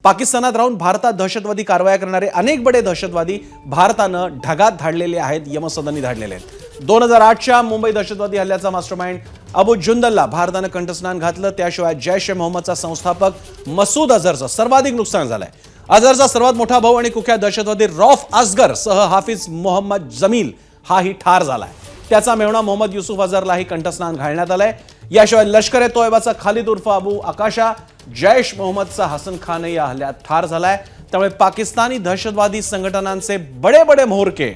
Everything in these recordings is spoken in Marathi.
पाकिस्तानात राहून भारतात दहशतवादी कारवाया करणारे अनेक बडे दहशतवादी भारतानं ढगात धाडलेले आहेत, यमसदनी धाडलेले आहेत। 2008च्या मुंबई दहशतवादी हल्ल्याचा मास्टरमाइंड अबू जुंदलला भारतानं कंठस्नान घातलं। त्याशिवाय जैश ए मोहम्मदचा संस्थापक मसूद अझरचं सर्वाधिक नुकसान झालंय। अझरचा सर्वात मोठा भाऊ आणि कुख्यात दहशतवादी रौफ असगर सह हाफिज मोहम्मद जमील हाही ठार झालाय। त्याचा मेहुणा मोहम्मद युसुफ अझरलाही कंठस्नान घालण्यात आलंय। याशिवाय लष्कर ए तोयबाचा खालिद उर्फ अबू आकाशा, जैश मोहम्मदचा हसन खान या हल्ल्यात ठार झालाय। त्यामुळे पाकिस्तानी दहशतवादी संघटनांचे बडे बडे म्होरके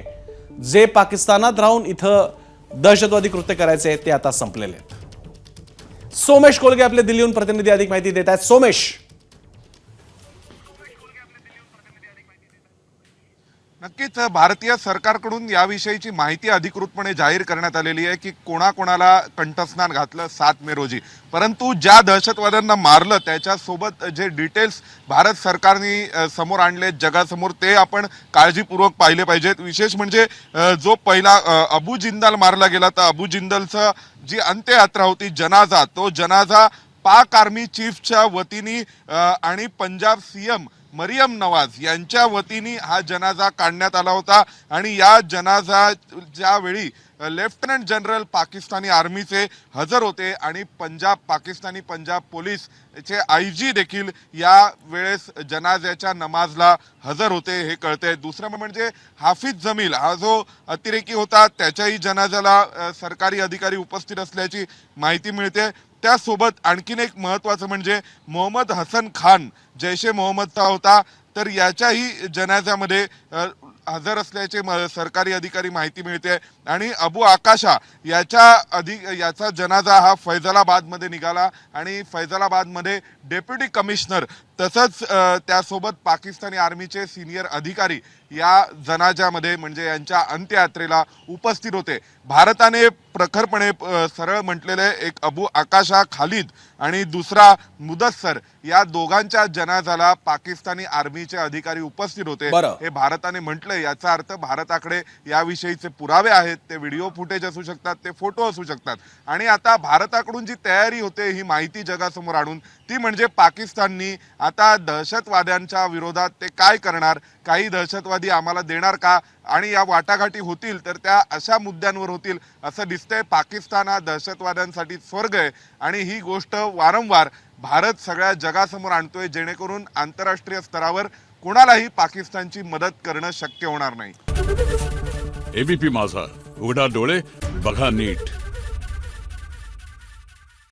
जे पाकिस्तानात राहून इथं दहशतवादी कृत्य करायचे ते आता संपलेले आहेत। सोमेश कोलगे आपले दिल्लीहून प्रतिनिधी अधिक माहिती देत आहेत। सोमेश, नक्कीच भारतीय सरकारकडून याविषयीची माहिती अधिकृतपणे जाहीर करण्यात आलेली आहे की कोणाकोणाला कंठस्नान घातलं 7 मे रोजी। परंतु ज्या दहशतवाद्यांना मारलं त्याच्यासोबत जे डिटेल्स भारत सरकारने समोर आणले जगासमोर ते आपण काळजीपूर्वक पाहिले पाहिजेत। विशेष म्हणजे जो पहिला अबू जिंदाल मारला गेला तर अबू जिंदालचा जी अंत्ययात्रा होती जनाजा, तो जनाजा पाक आर्मी चीफच्या वतीने आणि पंजाब सीएम मरियम नवाज यांच्या वतीने हा जनाजा काढण्यात आला होता। आणि या जनाजाच्या वेळी लेफ्टनंट जनरल पाकिस्तानी आर्मीचे हजर होते आणि पाकिस्तानी पंजाब पोलीसचे आयजी देखील या वेळेस जनाज्याच्या नमाजला हजर होते हे कळते। दुसरं म्हणजे हाफिज जमील हा जो अतिरेकी होता त्याच्याही जनाजाला सरकारी अधिकारी उपस्थित असल्याची माहिती मिळते। त्यासोबत आणखीन एक महत्त्वाचं म्हणजे मोहम्मद हसन खान जैश ए मोहम्मदचा होता, तर याच्याही जनाजामध्ये हजर असल्याचे सरकारी अधिकारी माहिती मिळते। आणि अबू आकाशा याचा जनाजा हा फैजलाबादमध्ये निघाला आणि फैजलाबादमध्ये डेप्युटी कमिशनर तसंच त्यासोबत पाकिस्तानी आर्मीचे सिनियर अधिकारी या जनाजामध्ये म्हणजे यांच्या अंत्ययात्रेला उपस्थित होते। भारताने प्रखरपणे सरळ म्हटलेले एक अबू आकाशा खालिद आणि दुसरा मुदस्सर या दोघांच्या जनाजाला पाकिस्तानी आर्मीचे अधिकारी उपस्थित होते हे भारताने म्हटले। याचा अर्थ भारताकडे याविषयीचे पुरावे आहेत, ते व्हिडिओ फुटेज असू शकतात, ते फोटो असू शकतात। आणि आता भारताकडून जी तयारी होते ही माहिती जगासमोर आणून ती म्हणजे पाकिस्ताननी आता दहशतवाद्यांच्या विरोधात ते काय करणार, काही दहशतवादी आम्हाला देणार का आणि या वाटाघाटी होतील तर त्या अशा मुद्द्यांवर होतील असं दिसतंय। पाकिस्तान हा दहशतवाद्यांसाठी स्वर्ग आहे आणि ही गोष्ट वारंवार भारत सगळ्या जगासमोर आणतोय जेणेकरून आंतरराष्ट्रीय स्तरावर कोणालाही पाकिस्तानची मदत करणं शक्य होणार नाही। एबीपी माझा, उघडा डोळे बघा नीट।